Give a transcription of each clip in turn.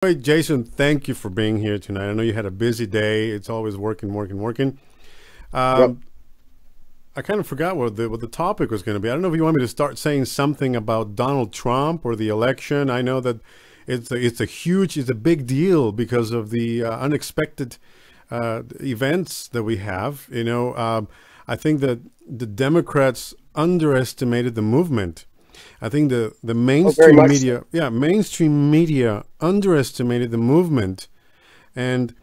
Hey, Jason, thank you for being here tonight. I know you had a busy day. It's always working, working, working. Yep. Um, I kind of forgot what the topic was going to be. I don't know if you want me to start saying something about Donald Trump or the election. I know that it's a big deal because of the unexpected events that we have. I think that the Democrats underestimated the movement. I think the Oh, very mainstream much so. media, yeah, mainstream media underestimated the movement, and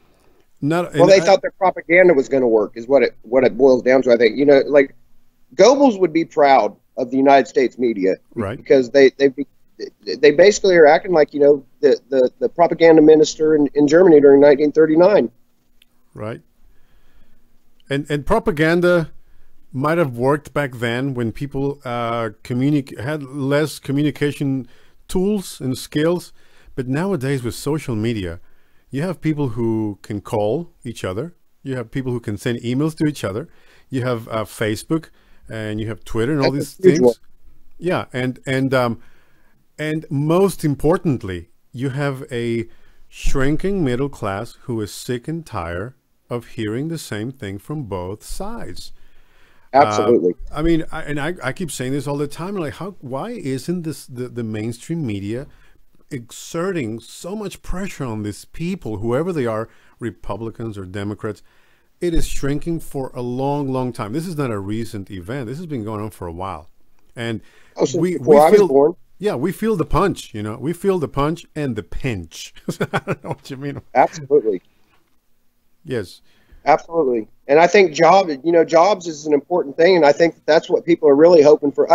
not Well, and they I thought their propaganda was going to work, is what it boils down to. I think like Goebbels would be proud of the United States media right, because they basically are acting like the propaganda minister in Germany during 1939. right, and propaganda might have worked back then when people had less communication tools and skills, but nowadays with social media, you have people who can call each other, you have people who can send emails to each other, you have Facebook, and you have Twitter and all That's a these huge one. things. Yeah, and most importantly, you have a shrinking middle class who is sick and tired of hearing the same thing from both sides. Uh, Absolutely. I keep saying this all the time. Like, why isn't the mainstream media exerting so much pressure on these people, whoever they are, Republicans or Democrats? It is shrinking for a long, long time. This is not a recent event. This has been going on for a while, and Oh, since we before I was feel, born. yeah, we feel the punch. We feel the punch and the pinch. I don't know what you mean. Absolutely. Yes, Absolutely. And I think jobs is an important thing, and I think that's what people are really hoping for.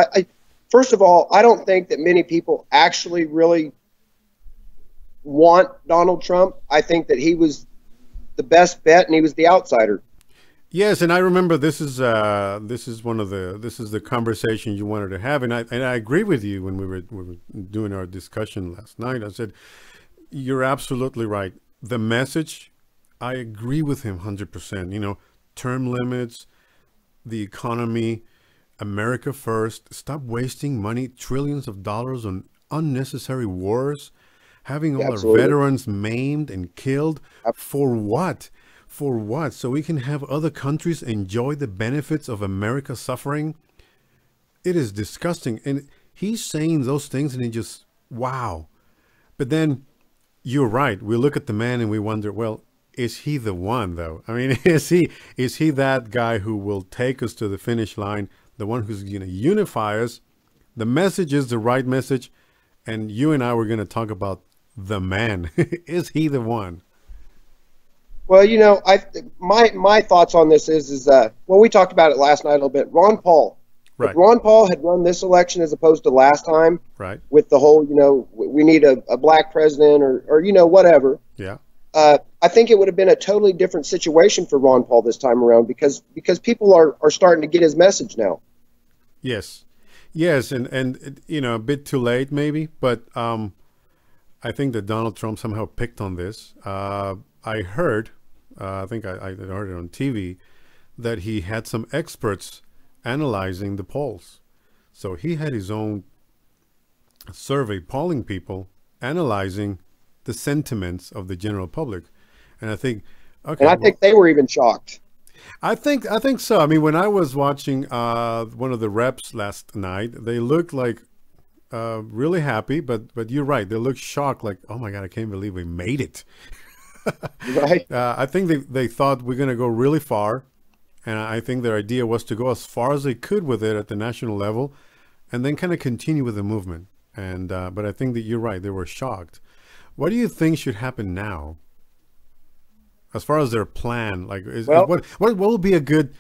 First of all, I don't think that many people actually really want Donald Trump. I think that he was the best bet, and he was the outsider. yes, and I remember this is the conversation you wanted to have, and I agree with you when we were doing our discussion last night. I said you're absolutely right. The message, I agree with him 100%. Term limits, the economy, America first. Stop wasting money, trillions of dollars on unnecessary wars, having Yeah, all our absolutely. veterans maimed and killed. For what? For what? So we can have other countries enjoy the benefits of America suffering? It is disgusting. And he's saying those things and it just, wow. But then you're right. We look at the man and we wonder, well, is he the one though? I mean, is he that guy who will take us to the finish line, the one who's going to unify us? The message is the right message, and you and I were going to talk about the man. Is he the one? Well, my thoughts on this is we talked about it last night a little bit. Ron Paul. If Right, Ron Paul had run this election as opposed to last time, right. with the whole we need a black president or whatever, Yeah. I think it would have been a totally different situation for Ron Paul this time around because people are starting to get his message now. Yes. Yes, and a bit too late maybe, but I think that Donald Trump somehow picked on this. I heard, I think I heard it on TV, that he had some experts analyzing the polls. So he had his own survey polling people, analyzing the sentiments of the general public. And I think, And okay, I think well, they were even shocked. I think so. I mean, when I was watching one of the reps last night, they looked like really happy, but you're right. They look shocked, like, oh my God, I can't believe we made it. Right? I think they thought we're going to go really far, and I think their idea was to go as far as they could with it at the national level, and then kind of continue with the movement. And but I think that you're right. They were shocked. What do you think should happen now, as far as their plan? Like, is Well, what will be a good?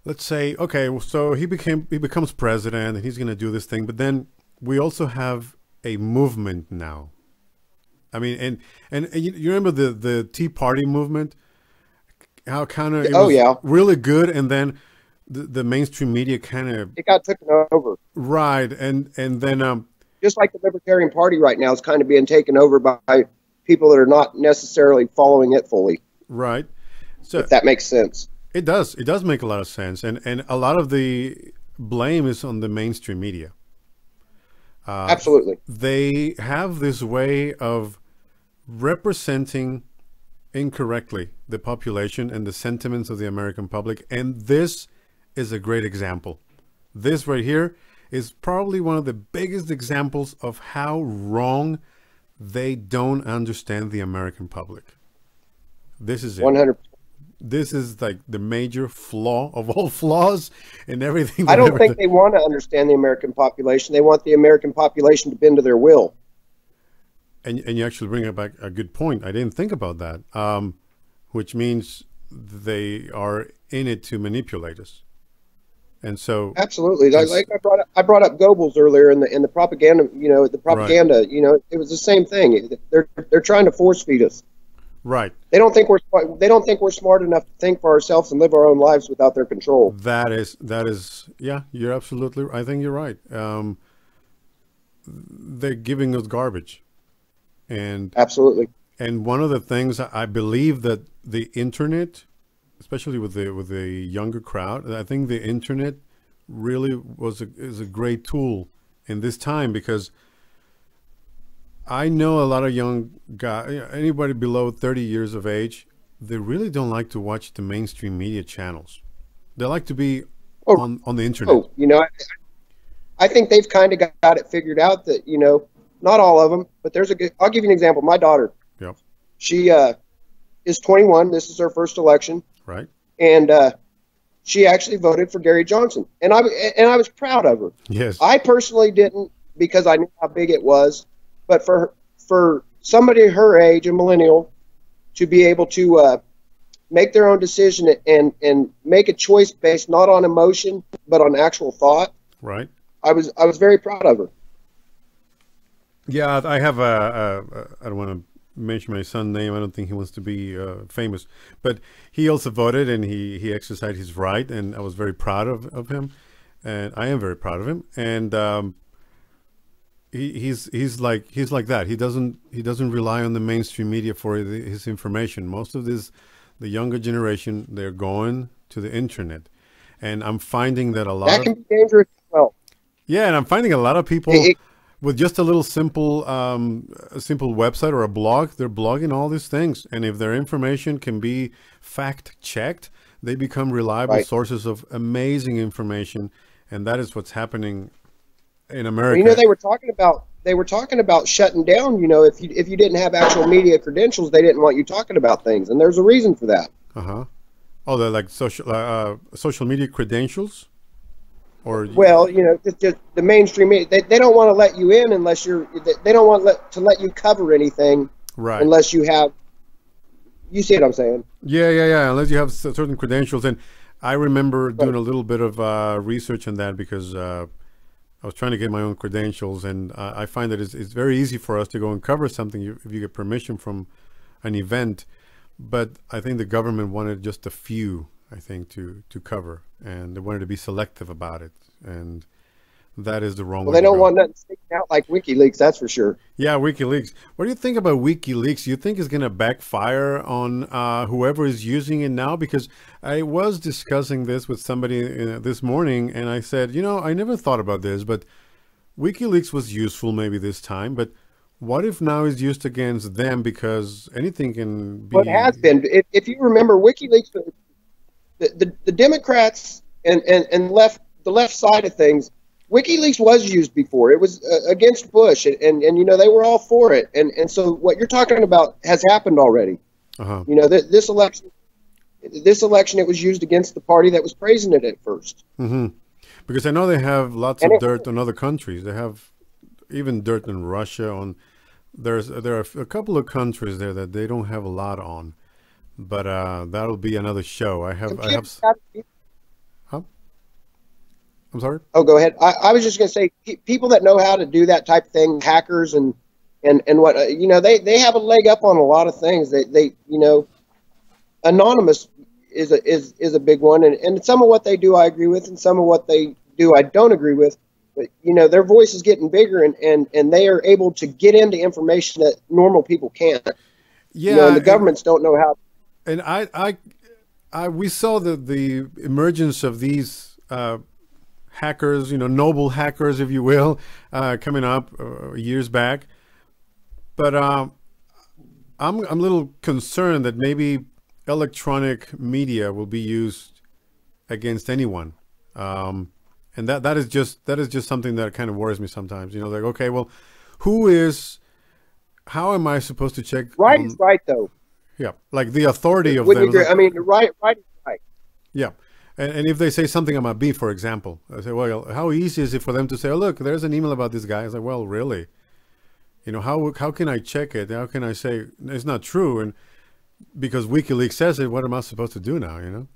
Let's say, okay, well, so he becomes president, and he's going to do this thing, but then we also have a movement now. I mean, and you remember the Tea Party movement? How kind of it oh was yeah, really good, and then the mainstream media kind of it got taken over. right, and then Just like the Libertarian Party right now is kind of being taken over by people that are not necessarily following it fully, right. So if that makes sense. it does make a lot of sense, and a lot of the blame is on the mainstream media. Absolutely. They have this way of representing incorrectly the population and the sentiments of the American public. And this is a great example. This right here is probably one of the biggest examples of how wrong they don't understand the American public. This is it. 100%. This is like the major flaw of all flaws in everything. I don't think they want to understand the American population. They want the American population to bend to their will. And you actually bring up a good point. I didn't think about that, which means they are in it to manipulate us. And so, absolutely, like I brought up Goebbels earlier in the propaganda. You know, the propaganda. Right. You know, it was the same thing. They're trying to force feed us. Right. They don't think we're smart enough to think for ourselves and live our own lives without their control. That is. Yeah, you're absolutely. I think you're right. They're giving us garbage. And absolutely. And one of the things I believe that the internet, especially with the younger crowd, I think the internet really is a great tool in this time, because I know a lot of young guys, anybody below 30 years of age, they really don't like to watch the mainstream media channels. They like to be on the internet. Oh, you know, I think they've kind of got it figured out that, you know, not all of them, but I'll give you an example. My daughter, yep. She is 21. This is her first election. Right. And she actually voted for Gary Johnson. And I was proud of her. Yes. I personally didn't, because I knew how big it was. But for somebody her age, a millennial, to be able to make their own decision and make a choice based not on emotion, but on actual thought. Right. I was very proud of her. Yeah, I have I don't want to mention my son's name. I don't think he wants to be famous, but he also voted, and he exercised his right, and I was very proud of him, and I am very proud of him. And he's like that. He doesn't rely on the mainstream media for his information. Most of the younger generation, they're going to the internet, and I'm finding that that can be dangerous as well. Yeah, and I'm finding a lot of people. With just a little simple website or a blog, they're blogging all these things. And if their information can be fact-checked, they become reliable sources of amazing information. And that is what's happening in America. You know, they were talking about shutting down. You know, if you didn't have actual media credentials, they didn't want you talking about things. And there's a reason for that. Uh-huh. Oh, they're like social media credentials? Well, you know, just the mainstream media, they don't want to let you in unless they don't want to let you cover anything, right? Unless you have, you see what I'm saying? Yeah. Unless you have certain credentials. And I remember doing a little bit of research on that, because I was trying to get my own credentials, and I find that it's very easy for us to go and cover something if you get permission from an event. But I think the government wanted just a few, I think, to cover, and they wanted to be selective about it, and that is the wrong way. Well, they don't want nothing sticking out like WikiLeaks, that's for sure. Yeah, WikiLeaks. What do you think about WikiLeaks? Do you think it's going to backfire on whoever is using it now? Because I was discussing this with somebody this morning, and I said, you know, I never thought about this, but WikiLeaks was useful maybe this time, but what if now it's used against them, because anything can be... Well, it has been. If you remember, WikiLeaks... The Democrats and the left side of things, WikiLeaks was used before. It was against Bush, and you know, they were all for it. And so what you're talking about has happened already. Uh-huh. You know, this election, it was used against the party that was praising it at first. Mm-hmm. Because I know they have lots of dirt on other countries. They have even dirt in Russia. There are a couple of countries there that they don't have a lot on. But that'll be another show. I have. Huh? I'm sorry. Oh, go ahead. I was just going to say, people that know how to do that type of thing, hackers and what you know, they have a leg up on a lot of things. They you know, anonymous is a big one, and some of what they do I agree with, and some of what they do I don't agree with. But you know, their voice is getting bigger, and they are able to get into information that normal people can't. Yeah, you know, and the governments don't know how. And we saw the emergence of these hackers, you know, noble hackers, if you will, coming up years back. But I'm a little concerned that maybe electronic media will be used against anyone. And that is just something that kind of worries me sometimes. You know, like, okay, well, how am I supposed to check? Right is right, though. Yeah, like the authority of Would them. you agree? Like, I mean, right is right. yeah. And if they say something about me, for example, I say, well, how easy is it for them to say, oh, look, there's an email about this guy? I say, well, really? You know, how can I check it? How can I say it's not true? And because WikiLeaks says it, what am I supposed to do now, you know?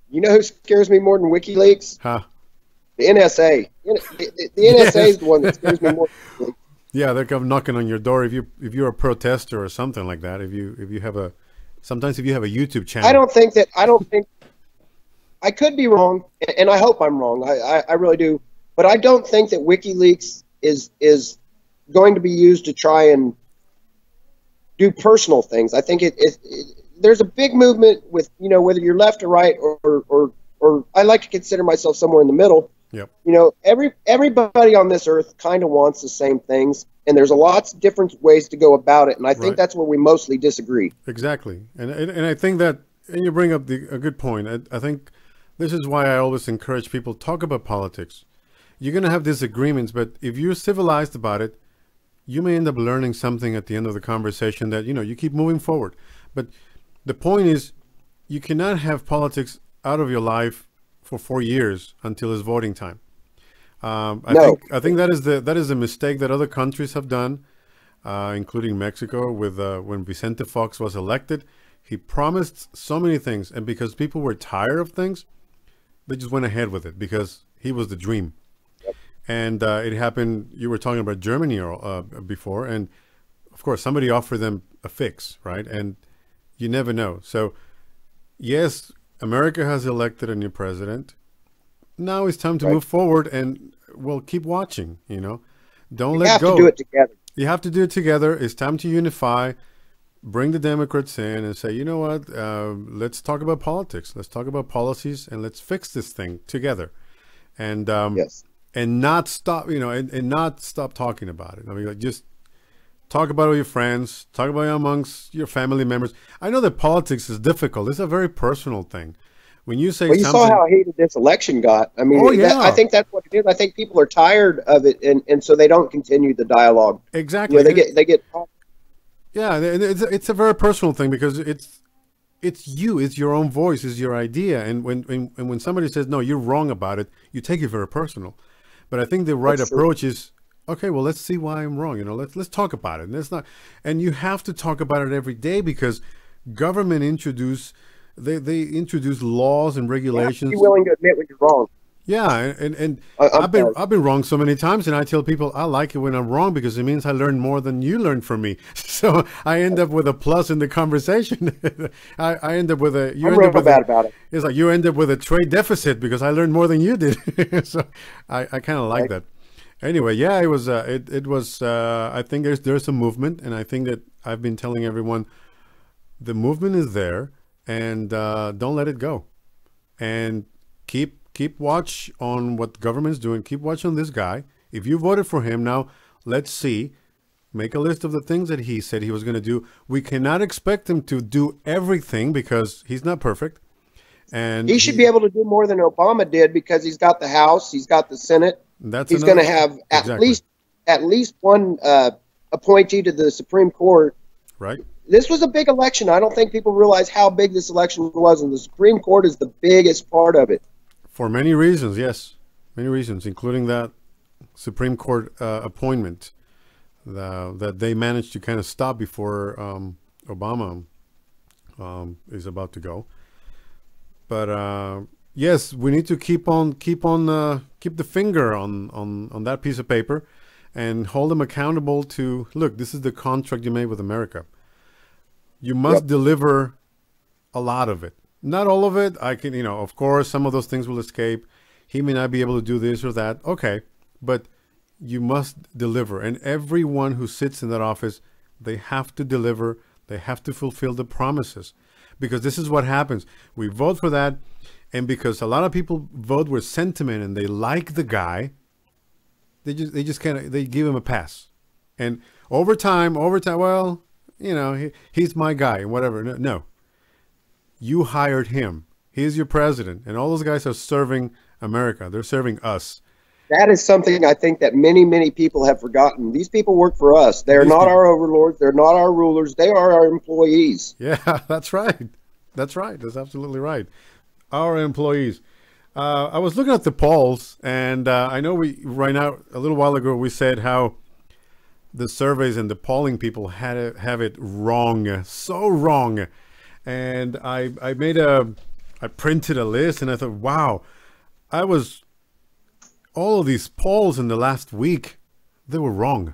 You know who scares me more than WikiLeaks? Huh? The NSA. The NSA is the one that scares me more than WikiLeaks. Yeah, they're come knocking on your door if you're a protester or something like that. If you have a YouTube channel. I don't think I could be wrong, and I hope I'm wrong. I really do, but I don't think that WikiLeaks is going to be used to try and do personal things. I think there's a big movement with, you know, whether you're left or right, or I like to consider myself somewhere in the middle. Yep. You know, everybody on this earth kind of wants the same things, and there's lots of different ways to go about it, and I think that's where we mostly disagree. Exactly, and I think that, and you bring up a good point. I think this is why I always encourage people talk about politics. You're going to have disagreements, but if you're civilized about it, you may end up learning something at the end of the conversation that, you know, you keep moving forward. But the point is, you cannot have politics out of your life for 4 years until it's voting time. I think that is a mistake that other countries have done, including Mexico. With when Vicente Fox was elected, he promised so many things, and because people were tired of things, they just went ahead with it because he was the dream. Yep. And it happened. You were talking about Germany before, and of course, somebody offered them a fix, right? And you never know. So, yes, America has elected a new president. Now it's time to move forward, and we'll keep watching. You know, don't let go. You have to do it together. You have to do it together. It's time to unify. Bring the Democrats in and say, you know what? Let's talk about politics. Let's talk about policies, and let's fix this thing together. And and not stop. You know, and not stop talking about it. I mean, like, just talk about it with your friends. Talk about it amongst your family members. I know that politics is difficult. It's a very personal thing. When you say you saw how heated this election got. I mean, I think that's what it is. I think people are tired of it, and so they don't continue the dialogue. Exactly. You know, they get. Yeah, it's a very personal thing because it's you, it's your own voice, it's your idea, and when somebody says no, you're wrong about it, you take it very personal. But I think the right approach is, okay, well, let's see why I'm wrong. You know, let's talk about it. And you have to talk about it every day because government they introduce laws and regulations. You have to be willing to admit when you're wrong. Yeah, and I've been wrong so many times, and I tell people I like it when I'm wrong because it means I learn more than you learned from me. So I end up with a plus in the conversation. I end up with a. I'm real bad about it. It's like you end up with a trade deficit because I learned more than you did. So I kind of like that. Anyway, yeah, it was. It was. I think there's a movement, and I think that I've been telling everyone, the movement is there, and don't let it go, and keep watch on what the government's doing. Keep watch on this guy. If you voted for him, now let's see. Make a list of the things that he said he was going to do. We cannot expect him to do everything because he's not perfect. And he should be able to do more than Obama did because he's got the House, he's got the Senate. He's going to have at least one appointee to the Supreme Court. Right. This was a big election. I don't think people realize how big this election was, and the Supreme Court is the biggest part of it. For many reasons, yes. Many reasons, including that Supreme Court appointment that they managed to kind of stop before Obama is about to go. But yes, we need to keep the finger on that piece of paper and hold them accountable to, look, this is the contract you made with America. You must deliver a lot of it. Not all of it. I can, of course, some of those things will escape. He may not be able to do this or that. Okay. But you must deliver. And everyone who sits in that office, they have to deliver. They have to fulfill the promises. Because this is what happens. We vote for that. And because a lot of people vote with sentiment and they like the guy, they just kind of, they give him a pass. And over time, well, you know, he's my guy and whatever. No, no, you hired him. He's your president, and all those guys are serving America. They're serving us. That is something I think that many, many people have forgotten. These people work for us. They're not our overlords. They're not our rulers. They are our employees. Yeah, that's right. That's right. That's absolutely right. Our employees. I was looking at the polls, and I know right now, a little while ago, we said how the surveys and the polling people have it wrong, so wrong. And I printed a list, and I thought, wow, all of these polls in the last week, they were wrong.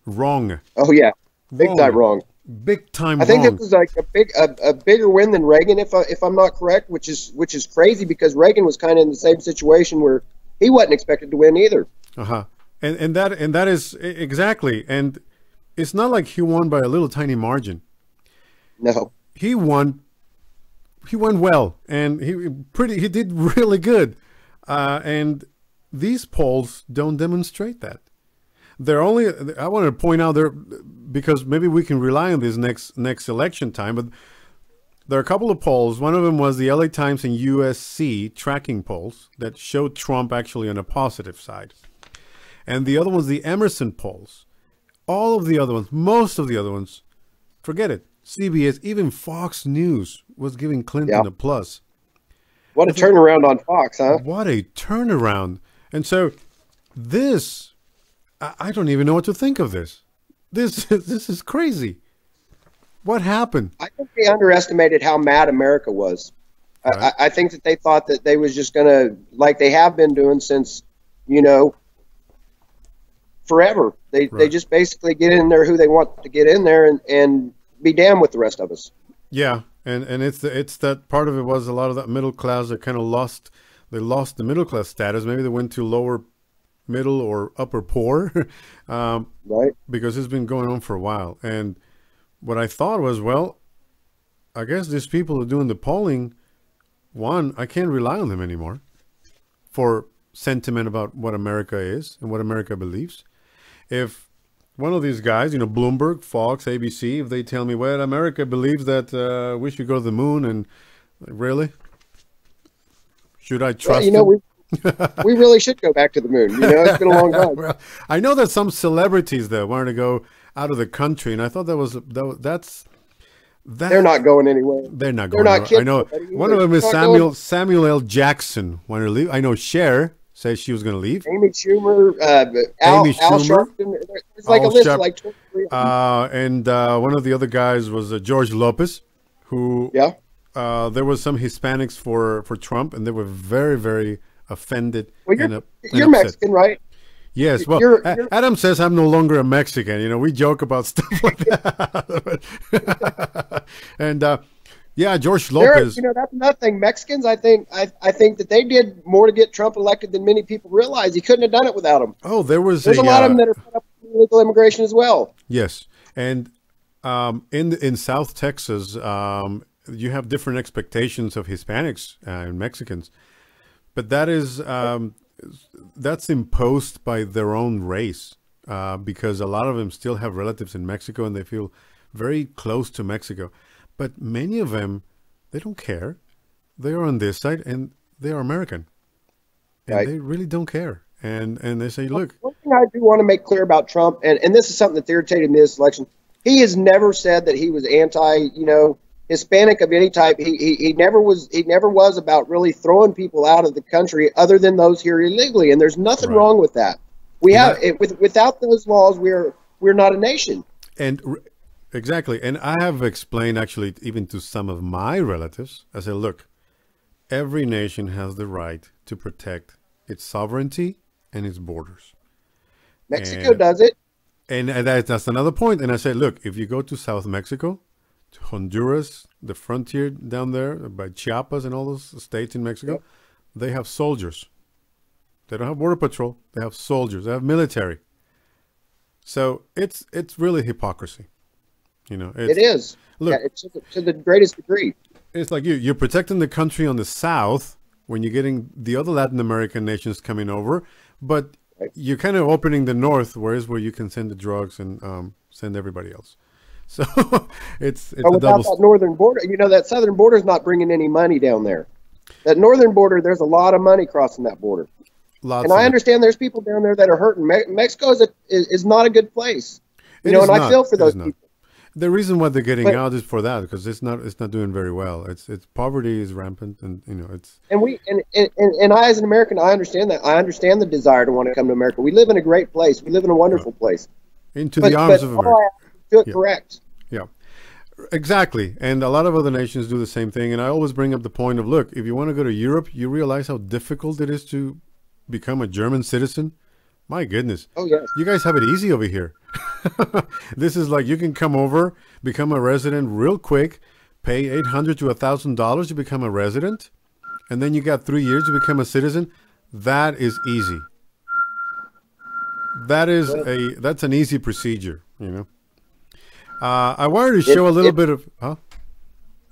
Wrong. Oh yeah, big time wrong. Big time wrong. I think this is like a bigger win than Reagan, if I'm not correct, which is crazy because Reagan was kind of in the same situation where he wasn't expected to win either. And that is exactly. And it's not like he won by a little tiny margin. No, he won. He won well, and he did really good. And these polls don't demonstrate that. They're only, I want to point out there, because maybe we can rely on this next election time, but there are a couple of polls. One of them was the LA Times and USC tracking polls that showed Trump actually on a positive side. And the other one's the Emerson polls. All of the other ones, most of the other ones, forget it. CBS, even Fox News was giving Clinton a plus. What a turnaround on Fox, huh? What a turnaround. And so this, I don't even know what to think of this. This is crazy. What happened? I think they underestimated how mad America was. Right. I think that they thought that they was just going to, like they have been doing since, forever. They just basically get in there who they want to get in there and be damned with the rest of us. Yeah. And it's that part of it was a lot of that middle class that kind of lost the middle class status. Maybe they went to lower middle or upper poor, right? Because it's been going on for a while. And what I thought was, well, I guess these people who are doing the polling, one, I can't rely on them anymore for sentiment about what America is and what America believes. If one of these guys, Bloomberg, Fox, ABC, if they tell me, well, America believes that we should go to the moon, and really? Should I trust them? We really should go back to the moon. It's been a long time. Well, I know that some celebrities that wanted to go out of the country, and I thought that's they're not going anywhere. They're not going anywhere. I know one of them is Samuel L. Jackson wanted to leave. I know Cher says she was going to leave. Amy Schumer, Al Sharpton. It's like a list of like 23. And one of the other guys was George Lopez, who there was some Hispanics for Trump, and they were very, very offended. Well, you're Mexican, right? Yes. Well, Adam says I'm no longer a Mexican. We joke about stuff like that. And George Lopez. That's nothing. Mexicans, I think that they did more to get Trump elected than many people realize. He couldn't have done it without him. Oh, there's a lot of them that are set up with illegal immigration as well. Yes, and in South Texas, you have different expectations of Hispanics and Mexicans, but that's imposed by their own race, because a lot of them still have relatives in Mexico and they feel very close to Mexico. But many of them, they don't care. They are on this side and they are American. And they really don't care. And they say, look. One thing I do want to make clear about Trump, and this is something that irritated me this election, he has never said that he was anti, Hispanic of any type. He never was about really throwing people out of the country other than those here illegally. And there's nothing wrong with that. Without those laws, we're not a nation. And exactly. And I have explained actually even to some of my relatives, I said, look, every nation has the right to protect its sovereignty and its borders. Mexico does it. And that's another point. And I said, look, if you go to South Mexico, to Honduras, the frontier down there by Chiapas and all those states in Mexico, they have soldiers. They don't have border patrol. They have soldiers. They have military. So it's really hypocrisy. It is. Look, it's to the greatest degree. It's like you're protecting the country on the south when you're getting the other Latin American nations coming over, but you're kind of opening the north, where you can send the drugs and send everybody else. So it's But a without double. that northern border, that southern border is not bringing any money down there. That northern border, there's a lot of money crossing that border. And Lots I of it. understand there's people down there that are hurting. Mexico is not a good place. It is And I not. feel for It is those not. people. The reason why they're getting But out is for that, because it's not doing very well. It's poverty is rampant, and it's and I, as an American, I understand that. I understand the desire to want to come to America. We live in a great place. We live in a right. wonderful place. Into But the arms of all America. I have to do it Yeah, correct. yeah, exactly. And a lot of other nations do the same thing. And I always bring up the point of, look, if you want to go to Europe, you realize how difficult it is to become a German citizen. My goodness, Oh yes. you guys have it easy over here. This is like you can come over, become a resident real quick, pay $800 to $1,000 to become a resident, and then you got 3 years to become a citizen. That is easy. Well, That's an easy procedure. I wanted to show a little it. bit of. Huh?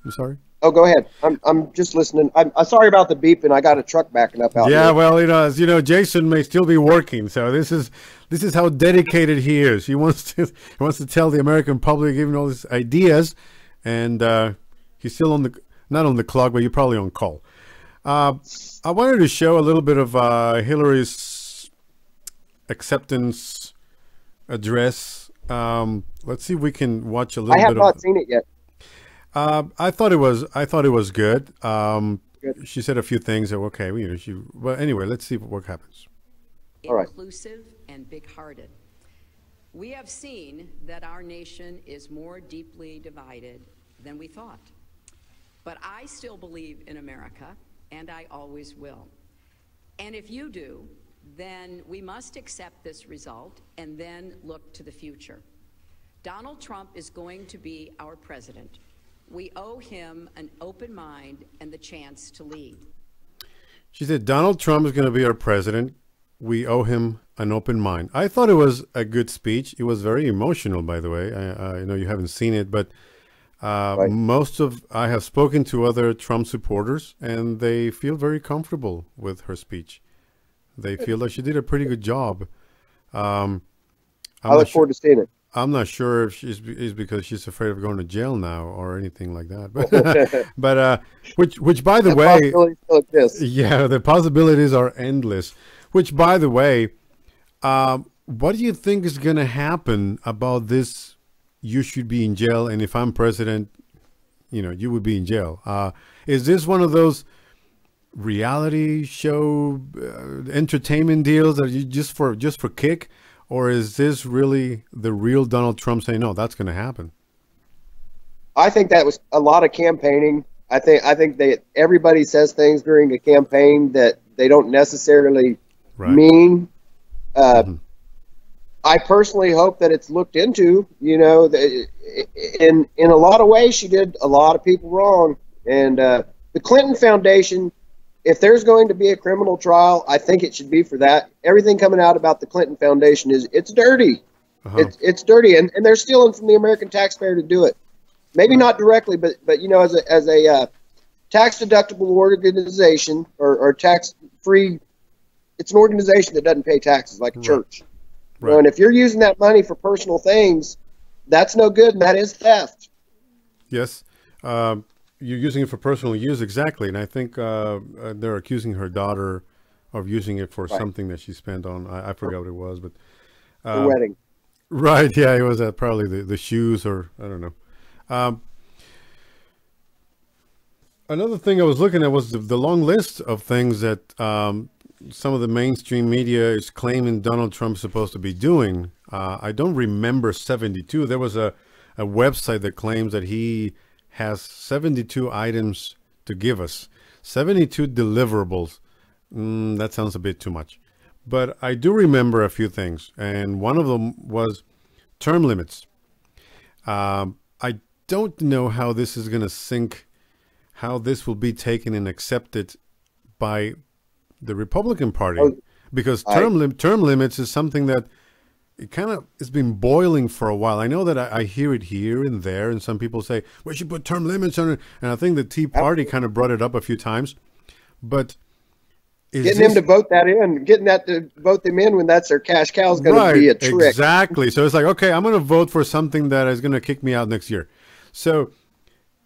I'm sorry. Oh, go ahead. I'm just listening. I'm sorry about the beeping. I got a truck backing up out Yeah, here. well, as you know, Jason may still be working, so this is how dedicated he is. He wants to tell the American public, giving all his ideas, and he's still not on the clock, but you're probably on call. I wanted to show a little bit of Hillary's acceptance address. Let's see if we can watch a I little have bit of. not seen it yet. I thought it was good. Good. She said a few things that okay. Well, anyway, let's see what happens. All right. Inclusive and big-hearted. We have seen that our nation is more deeply divided than we thought. But I still believe in America, and I always will. And if you do, then we must accept this result and then look to the future. Donald Trump is going to be our president. We owe him an open mind and the chance to lead. She said Donald Trump is going to be our president. We owe him an open mind. I thought it was a good speech. It was very emotional, by the way. I know you haven't seen it, but Right. I have spoken to other Trump supporters, and they feel very comfortable with her speech. They feel like she did a pretty good job. Um, I I'm not look sure. forward to seeing it. I'm not sure if is because she's afraid of going to jail now or anything like that. But but which by the That way, possibility still exists. yeah, the possibilities are endless. Which by the way, what do you think is going to happen about this? You should be in jail, and if I'm president, you would be in jail. Is this one of those reality show entertainment deals that you just for kick? Or is this really the real Donald Trump saying, no, that's going to happen? I think that was a lot of campaigning. I think that everybody says things during a campaign that they don't necessarily Right. mean. Mhm. I personally hope that it's looked into. In a lot of ways, she did a lot of people wrong. And the Clinton Foundation, if there's going to be a criminal trial, I think it should be for that. Everything coming out about the Clinton Foundation it's dirty. Uh-huh. It's dirty, and they're stealing from the American taxpayer to do it. Maybe not directly, but as a tax deductible organization or tax free, it's an organization that doesn't pay taxes like a Right. church. Right. And if you're using that money for personal things, that's no good, and that is theft. Yes. You're using it for personal use, exactly. And I think they're accusing her daughter of using it for Right. something that she spent on. I forgot what it was, but The wedding. right, yeah, it was probably the shoes or I don't know. Another thing I was looking at was the long list of things that some of the mainstream media is claiming Donald Trump's supposed to be doing. I don't remember 72. There was a website that claims that he has 72 items to give us, 72 deliverables. That sounds a bit too much. But I do remember a few things, and one of them was term limits. I don't know how this is going to sync, how this will be taken and accepted by the Republican Party, Oh, because term limits is something that it kind of has been boiling for a while. I know that I hear it here and there, and some people say we should put term limits on it, and I think the Tea Party kind of brought it up a few times. But Getting them to vote that in, getting that to vote them in when that's their cash cow is going to be a trick. Exactly. So it's like, okay, I'm going to vote for something that is going to kick me out next year. So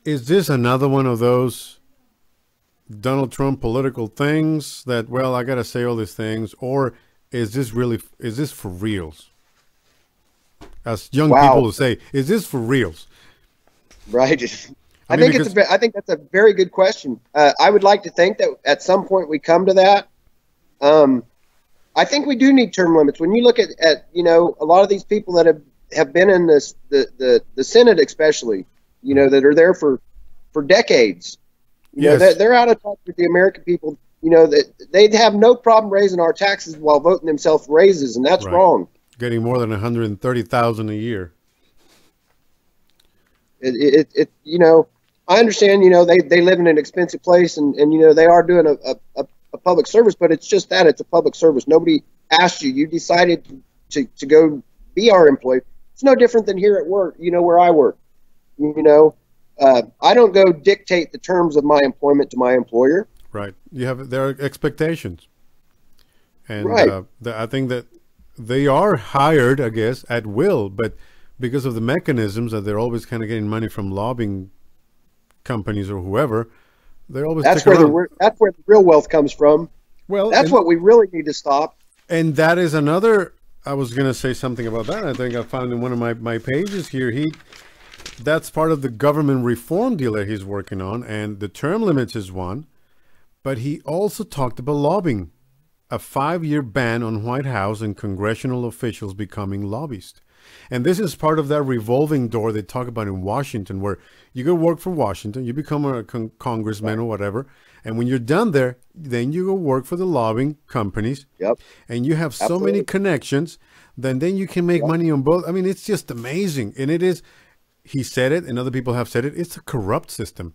is this another one of those Donald Trump political things that, well, I got to say all these things, or is this for reals? As young people will say, is this for reals? Right. I think that's a very good question. I would like to think that at some point we come to that. I think we do need term limits. When you look at a lot of these people that have been in the Senate, especially, that are there for decades, they're out of touch with the American people. That they'd have no problem raising our taxes while voting themselves raises, and that's wrong. Getting more than $130,000 a year. I understand, they live in an expensive place and they are doing a public service, but it's just that it's a public service. Nobody asked you. You decided to go be our employee. It's no different than here at work, where I work. I don't go dictate the terms of my employment to my employer. Right. There are expectations. And right. I think that they are hired, I guess, at will, but because of the mechanisms that they're always kind of getting money from lobbying companies or whoever, they're always that's where the real wealth comes from. Well, that's what we really need to stop. And that is another. I was going to say something about that. I think I found in one of my pages here. That's part of the government reform deal that he's working on, and the term limits is one. But he also talked about lobbying, a 5-year ban on White House and congressional officials becoming lobbyists. And this is part of that revolving door they talk about in Washington, where you go work for Washington, you become a congressman or whatever, and when you're done there, then you go work for the lobbying companies. Yep. And you have so many connections, then you can make money on both. I mean, it's just amazing. And it is, he said it, and other people have said it, it's a corrupt system.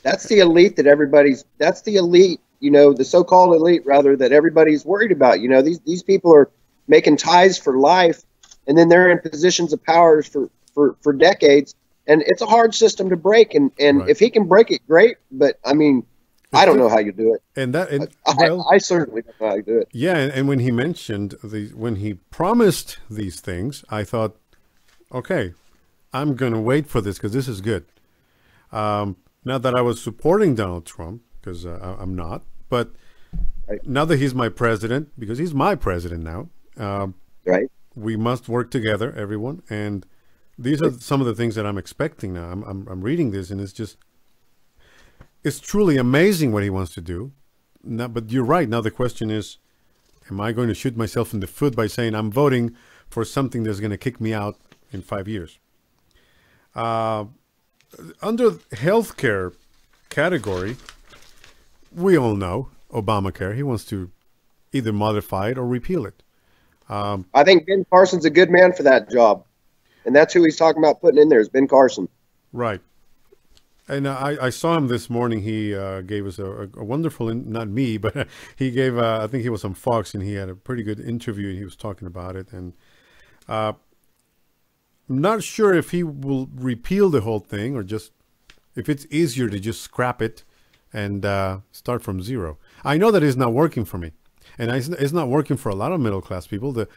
That's the elite that's the elite, the so-called elite, rather, that everybody's worried about. These people are making ties for life, and then they're in positions of power for decades. And it's a hard system to break. And right. If he can break it, great. But I mean, I don't know how you do it. And I certainly don't know how you do it. Yeah. And when he mentioned when he promised these things, I thought, okay, I'm going to wait for this because this is good. Not that I was supporting Donald Trump, because I'm not, but right. Now that he's my president, because he's my president now, right. We must work together, everyone. And these are some of the things that I'm expecting now. I'm reading this, and it's truly amazing what he wants to do. Now, but you're right. Now the question is, am I going to shoot myself in the foot by saying I'm voting for something that's going to kick me out in 5 years? Under healthcare category, we all know Obamacare. He wants to either modify it or repeal it. I think Ben Carson's a good man for that job. And that's who he's talking about putting in there, is Ben Carson. Right. And I saw him this morning. He gave us a wonderful, not me, but he gave, I think he was on Fox, and he had a pretty good interview, and he was talking about it. And I'm not sure if he will repeal the whole thing, or just if it's easier to just scrap it and start from zero. I know that it's not working for me. And it's not working for a lot of middle-class people. The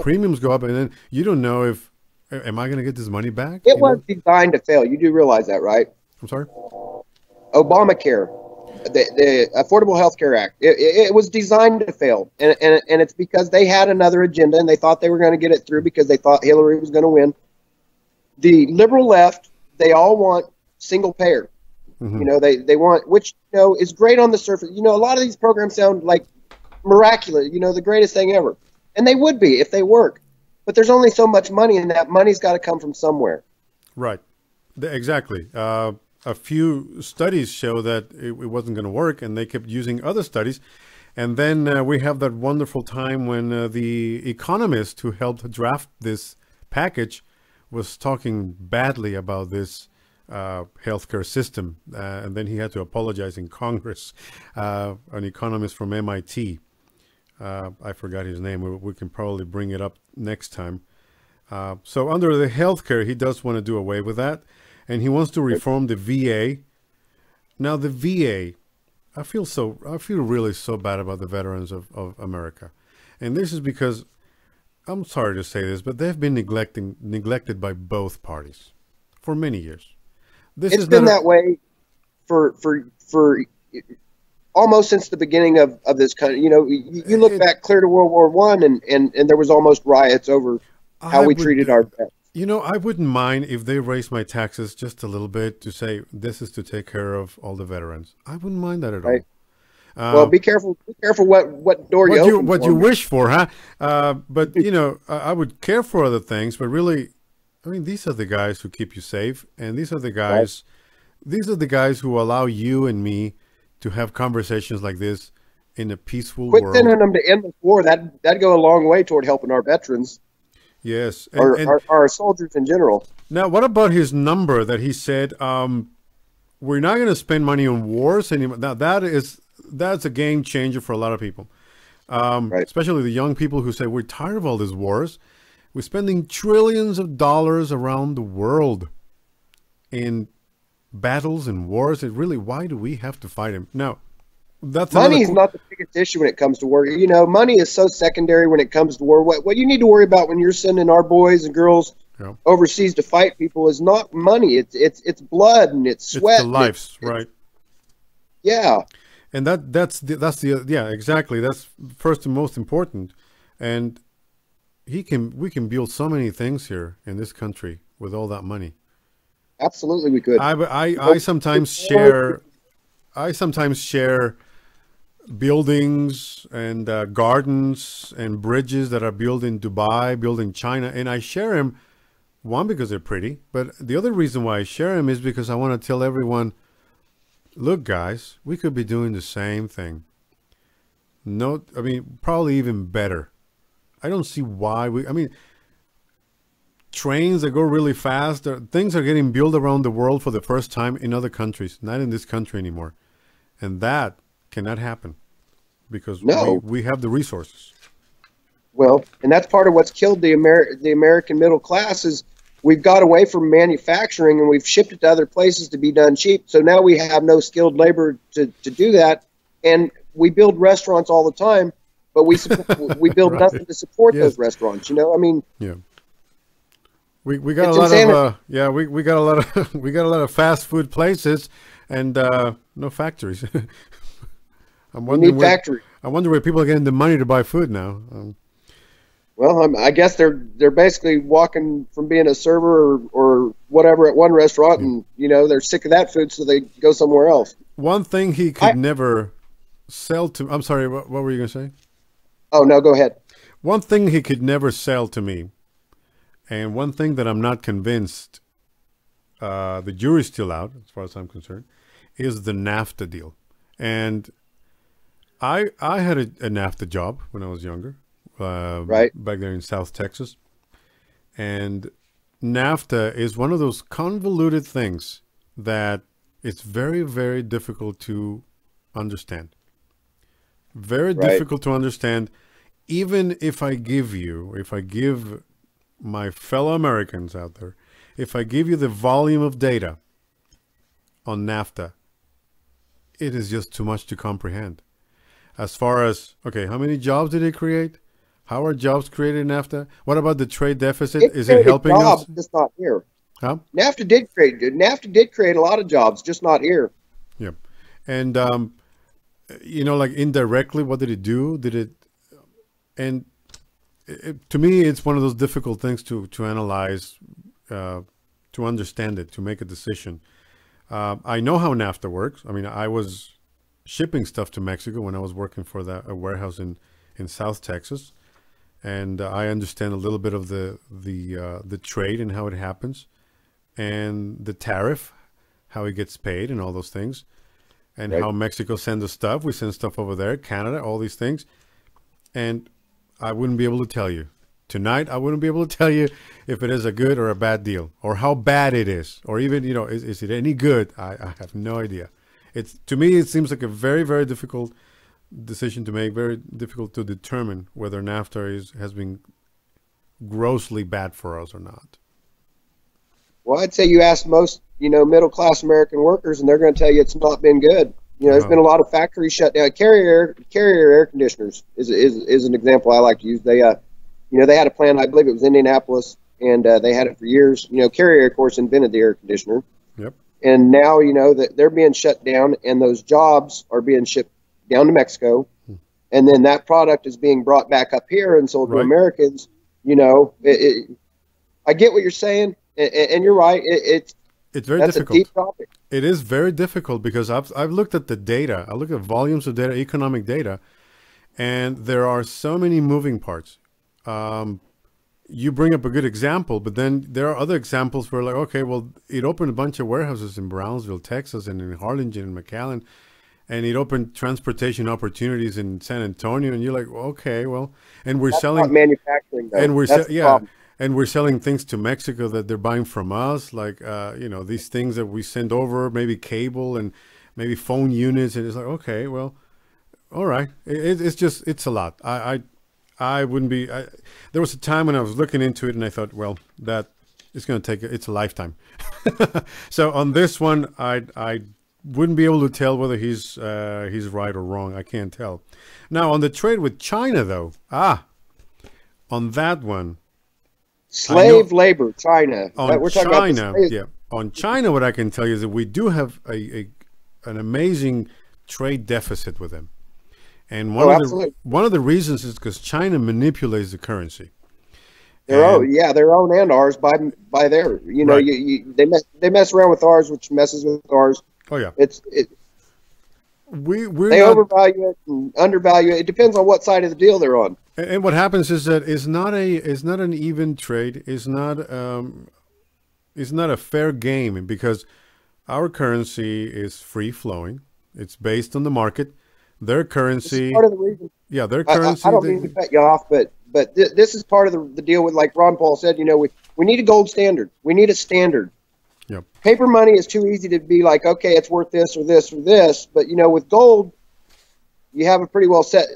premiums go up, and then you don't know if, am I going to get this money back? It was designed to fail. You do realize that, right? I'm sorry? Obamacare, the Affordable Health Care Act, it was designed to fail. And it's because they had another agenda, and they thought they were going to get it through because they thought Hillary was going to win. The liberal left, they all want single payer. Mm-hmm. They want, which, is great on the surface. A lot of these programs sound like miraculous, the greatest thing ever. And they would be if they work. But there's only so much money, and that money's got to come from somewhere. Right. Exactly. A few studies show that it wasn't going to work, and they kept using other studies. And then we have that wonderful time when the economist who helped draft this package was talking badly about this healthcare system. And then he had to apologize in Congress. An economist from MIT. I forgot his name. We can probably bring it up next time. So under the healthcare, he does want to do away with that. And he wants to reform the VA. Now, the VA, I feel really so bad about the veterans of America. And this is because, I'm sorry to say this, but they've been neglected by both parties for many years. It's been that way for almost since the beginning of this country. You know, you look back clear to World War I, and there was almost riots over how we treated our vets. You know, I wouldn't mind if they raised my taxes just a little bit to say this is to take care of all the veterans. I wouldn't mind that at all. Well, be careful. Be careful what door you open. What you wish for, huh? But you know, I would care for other things. But really, I mean, these are the guys who keep you safe, and these are the guys. Right. These are the guys who allow you and me to have conversations like this in a peaceful world. Quit sending them to end the war. That'd go a long way toward helping our veterans. Yes, and our soldiers in general. Now, what about his number that he said? We're not going to spend money on wars anymore. Now, that's a game changer for a lot of people, right. Especially the young people who say we're tired of all these wars. We're spending trillions of dollars around the world in battles and wars. And really, why do we have to fight him? Now, money is not the biggest issue when it comes to war. You know, money is so secondary when it comes to war. What you need to worry about when you're sending our boys and girls overseas to fight people is not money. It's blood and it's sweat. It's the lives, right? Yeah. And that's exactly. That's first and most important. And we can build so many things here in this country with all that money. Absolutely, we could. I sometimes share buildings and gardens and bridges that are built in Dubai, built in China, and I share them, one, because they're pretty, but the other reason why I share them is because I want to tell everyone, look, guys, we could be doing the same thing. No, I mean, probably even better. I don't see why trains that go really fast, things are getting built around the world for the first time in other countries, not in this country anymore. And that cannot happen because we have the resources. Well, and that's part of what's killed the American middle class is we've got away from manufacturing and we've shipped it to other places to be done cheap. So now we have no skilled labor to do that. And we build restaurants all the time, but we build right. nothing to support those restaurants. You know, I mean, yeah. We got a lot of we got a lot of fast food places and no factories. I'm wondering where people are getting the money to buy food now. Well, I guess they're basically walking from being a server or whatever at one restaurant, and you know they're sick of that food, so they go somewhere else. One thing he could never sell to. I'm sorry. What were you going to say? Oh no, go ahead. One thing he could never sell to me. And one thing that I'm not convinced, the jury's still out, as far as I'm concerned, is the NAFTA deal. And I had a NAFTA job when I was younger, right back there in South Texas. And NAFTA is one of those convoluted things that it's very, very difficult to understand. Very difficult to understand. Even if I give my fellow Americans out there, if I give you the volume of data on NAFTA, it is just too much to comprehend. As far as, okay, how many jobs did it create? How are jobs created in NAFTA? What about the trade deficit? Is it helping us? Just not here. Huh? NAFTA did create a lot of jobs, just not here. Yeah. And, you know, like indirectly, what did it do? To me, it's one of those difficult things to analyze, to understand it, to make a decision. I know how NAFTA works. I mean, I was shipping stuff to Mexico when I was working for a warehouse in South Texas, and I understand a little bit of the trade and how it happens, and the tariff, how it gets paid, and all those things, and how Mexico sends us stuff. We send stuff over there, Canada, all these things, and I wouldn't be able to tell you. Tonight, I wouldn't be able to tell you if it is a good or a bad deal, or how bad it is, or even, you know, is it any good? I have no idea. To me, it seems like a very, very difficult decision to make, very difficult to determine whether NAFTA has been grossly bad for us or not. Well, I'd say you ask most, middle-class American workers, and they're going to tell you it's not been good. You know, there's been a lot of factories shut down. Carrier air conditioners is an example I like to use. They you know, they had a plant, I believe it was Indianapolis, and they had it for years. You know, Carrier, of course, invented the air conditioner. Yep. And now, you know, that they're being shut down, and those jobs are being shipped down to Mexico. And then that product is being brought back up here and sold to Americans. You know, I get what you're saying, and you're right. It's very difficult. A deep topic. It is very difficult because I've looked at the data. I look at volumes of data, economic data, and there are so many moving parts. You bring up a good example, but then there are other examples where, like, okay, well, it opened a bunch of warehouses in Brownsville, Texas, and in Harlingen and McAllen, and it opened transportation opportunities in San Antonio, and you're like, okay, well, and we're selling manufacturing, though. And we're and we're selling things to Mexico that they're buying from us, like you know, these things that we send over, maybe cable and maybe phone units, and it's like, okay, well, all right, it's a lot. I wouldn't be. There was a time when I was looking into it, and I thought, well, that it's going to take it's a lifetime. So on this one, I wouldn't be able to tell whether he's right or wrong. I can't tell. Now on the trade with China, though, on that one, slave labor, China. On We're China, yeah. On China, what I can tell you is that we do have an amazing trade deficit with them, and one of the reasons is because China manipulates the currency. Their own and ours by their. You know, they mess around with ours, which messes with ours. Oh yeah, they not, overvalue it and undervalue it. It depends on what side of the deal they're on. And what happens is that it's not an even trade. It's not a fair game because our currency is free flowing. It's based on the market. Their currency. This is part of the reason. Yeah, their currency. I don't mean to cut you off, but this is part of the deal with, like Ron Paul said. You know, we need a gold standard. We need a standard. Yep. Paper money is too easy to be like, okay, it's worth this or this or this. But, you know, with gold, you have a pretty well set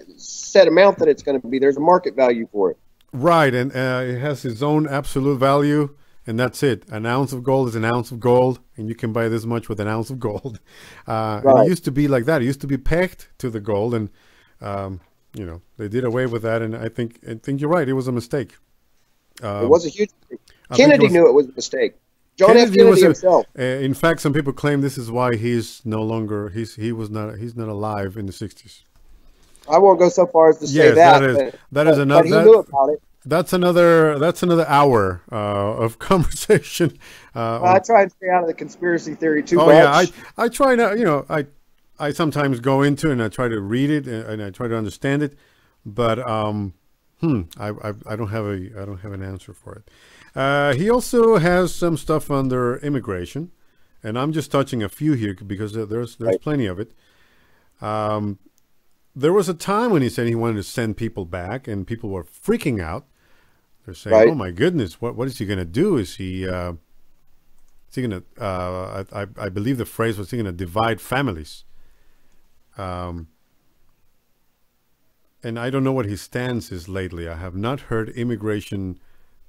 amount that it's going to be. There's a market value for it. Right. And it has its own absolute value. And that's it. An ounce of gold is an ounce of gold. And you can buy this much with an ounce of gold. And it used to be like that. It used to be pegged to the gold. And, you know, they did away with that. And I think you're right. It was a mistake. It was a huge mistake. Kennedy knew it was a mistake. John F. Kennedy himself. In fact, some people claim this is why he's no longer he's not alive in the 60s. I won't go so far as to say that. That is another. But he knew about it. That's another hour of conversation. I try and stay out of the conspiracy theory too much. Yeah, I try not. You know, I sometimes go into it and I try to read it and I try to understand it, but I don't have an answer for it. He also has some stuff under immigration, and I'm just touching a few here because there's plenty of it. There was a time when he said he wanted to send people back, and people were freaking out. They're saying, "Oh my goodness, what is he going to do? Is he going to? I believe the phrase was, he going to divide families." And I don't know what his stance is lately. I have not heard immigration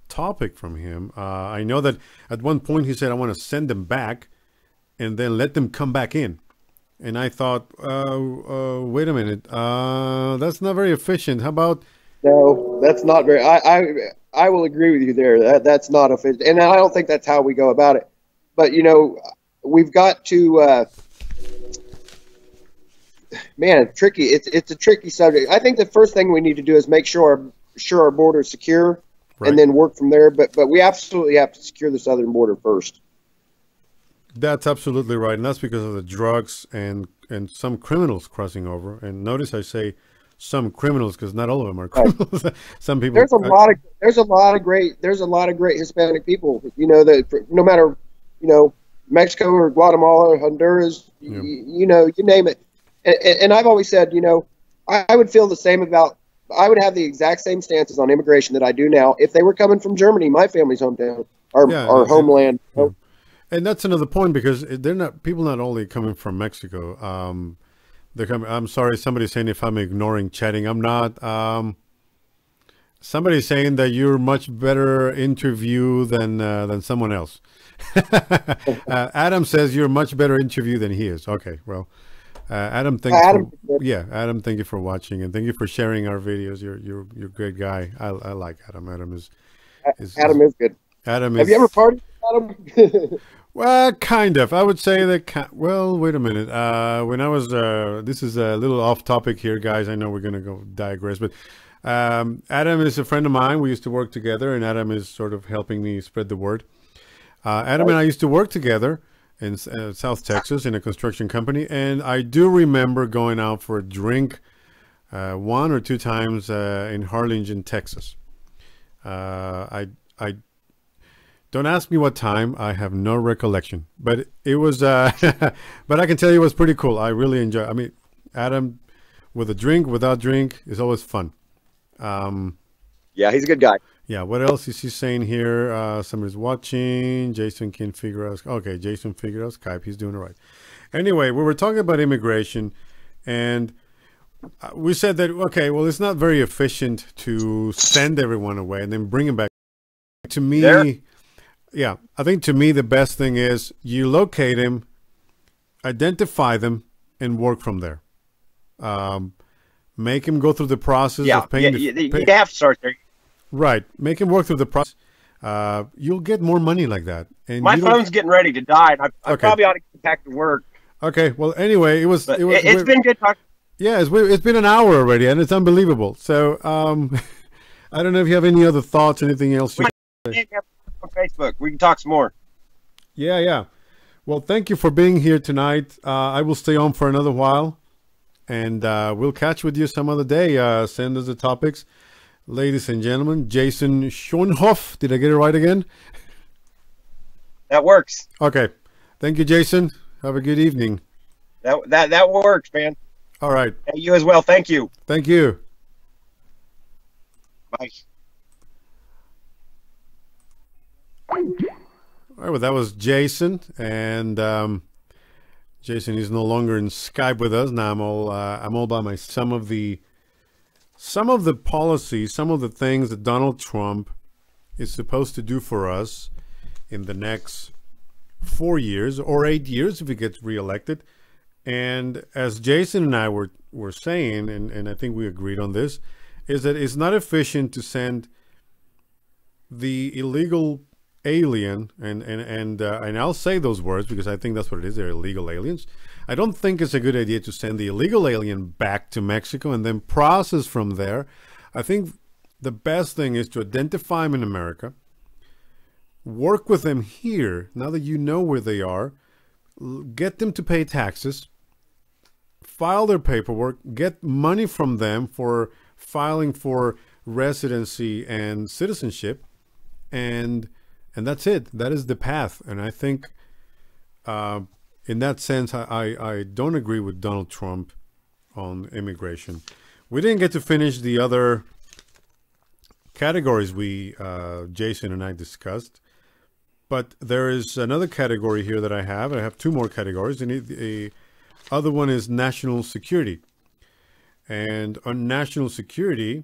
topic from him. I know that at one point he said, I want to send them back and then let them come back in. And I thought, wait a minute, that's not very efficient. How about? No, that's not very, I will agree with you there. That's not efficient. And I don't think that's how we go about it. But, you know, we've got to, man, tricky. It's a tricky subject. I think the first thing we need to do is make sure our border is secure. Right. And then work from there. But we absolutely have to secure the southern border first. That's absolutely right. And that's because of the drugs and some criminals crossing over. And notice I say some criminals because not all of them are criminals. Right. Some people. There's a lot of great Hispanic people, you know, that no matter, you know, Mexico or Guatemala or Honduras, you know, you name it. And I've always said, you know, I would feel the same about. I would have the exact same stances on immigration that I do now if they were coming from Germany, my family's hometown, our homeland. Yeah. And that's another point because people not only coming from Mexico. They're coming. I'm sorry, somebody's saying if I'm ignoring chatting. I'm not. Somebody's saying that you're much better interview than someone else. Adam says you're a much better interview than he is. Okay, well. Adam, Adam, thank you for watching, and thank you for sharing our videos. You're a great guy. I like Adam. Adam is good. Adam Have is. you ever partied with Adam? Well, kind of. I would say that. Well, wait a minute. When I was, this is a little off topic here, guys. I know we're gonna go digress, but Adam is a friend of mine. We used to work together, and Adam is sort of helping me spread the word. Adam and I used to work together in South Texas in a construction company, and I do remember going out for a drink one or two times in Harlingen, Texas. I don't ask me what time. I have no recollection, but it was. But I can tell you it was pretty cool. I really enjoy. I mean, Adam, with a drink, without drink, is always fun. Yeah, he's a good guy. Yeah, what else is he saying here? Somebody's watching. Jason can figure out. Okay, Jason figured out Skype. He's doing it right. Anyway, we were talking about immigration, and we said that, okay, well, it's not very efficient to send everyone away and then bring them back. To me, yeah, I think to me the best thing is you locate them, identify them, and work from there. Make him go through the process of paying. You have to start there. Right. Make him work through the process. You'll get more money like that. And my phone's getting ready to die. I probably ought to get back to work. Okay. Well, anyway, it's been good talking. Yeah, it's been an hour already, and it's unbelievable. So I don't know if you have any other thoughts, anything else. On Facebook, we can talk some more. Yeah. Well, thank you for being here tonight. I will stay on for another while, and we'll catch with you some other day. Send us the topics. Ladies and gentlemen, Jason Schoenhoff. Did I get it right again? That works. Okay. Thank you, Jason. Have a good evening. That works, man. All right. Hey, you as well. Thank you. Thank you. Bye. All right. Well, that was Jason, and Jason is no longer in Skype with us. Now I'm all by myself. Some of the policies, some of the things that Donald Trump is supposed to do for us in the next 4 years or 8 years if he gets reelected. And as Jason and I were saying, and I think we agreed on this, is that it's not efficient to send the illegal alien, and I'll say those words because I think that's what it is. They're illegal aliens. I don't think it's a good idea to send the illegal alien back to Mexico and then process from there. I think the best thing is to identify them in America, work with them here, now that you know where they are, get them to pay taxes, file their paperwork, get money from them for filing for residency and citizenship, and that's it. That is the path. And I think in that sense, I don't agree with Donald Trump on immigration. We didn't get to finish the other categories Jason and I discussed, but there is another category here that I have. I have two more categories, and the other one is national security. And on national security,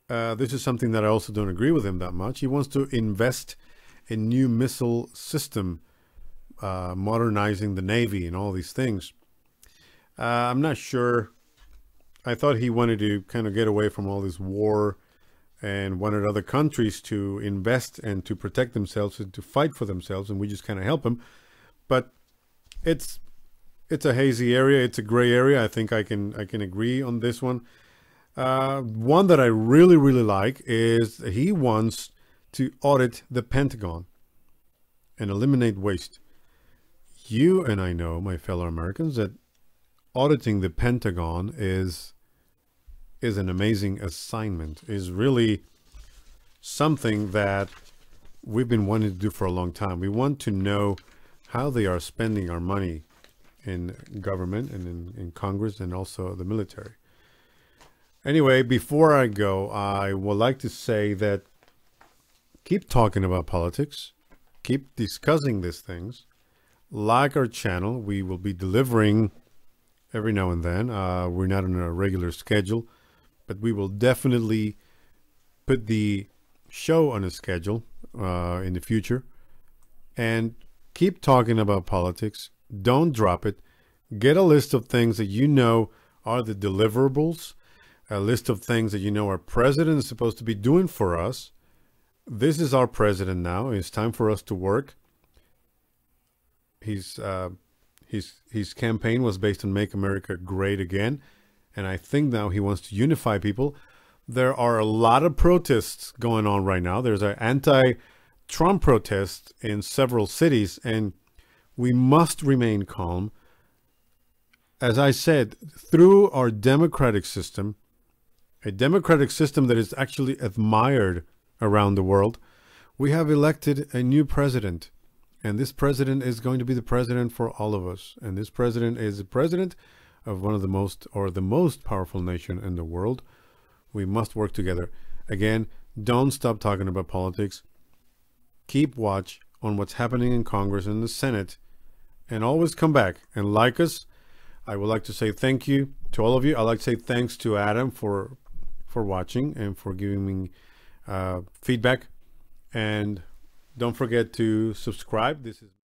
this is something that I also don't agree with him that much. He wants to invest in new missile system, modernizing the Navy and all these things. I'm not sure. I thought he wanted to kind of get away from all this war and wanted other countries to invest and to protect themselves and to fight for themselves, and we just kind of help them. But it's a hazy area. It's a gray area. I think I can agree on this one. One that I really like is he wants to audit the Pentagon and eliminate waste. You and I know, my fellow Americans, that auditing the Pentagon is an amazing assignment, is really something that we've been wanting to do for a long time. We want to know how they are spending our money in government and in Congress and also the military. Anyway, before I go, I would like to say that keep talking about politics, keep discussing these things, like our channel. We will be delivering every now and then. We're not on a regular schedule, but we will definitely put the show on a schedule in the future. And keep talking about politics. Don't drop it. Get a list of things that you know are the deliverables, a list of things that you know our president is supposed to be doing for us. This is our president now. It's time for us to work. His campaign was based on Make America Great Again. And I think now he wants to unify people. There are a lot of protests going on right now. There's an anti-Trump protest in several cities, and we must remain calm. As I said, through our democratic system, a democratic system that is actually admired around the world, we have elected a new president. And this president is going to be the president for all of us. And this president is the president of one of the most, or the most powerful nation in the world. We must work together. Again, don't stop talking about politics. Keep watch on what's happening in Congress and the Senate. And always come back and like us. I would like to say thank you to all of you. I'd like to say thanks to Adam for watching and for giving me feedback. And don't forget to subscribe. This is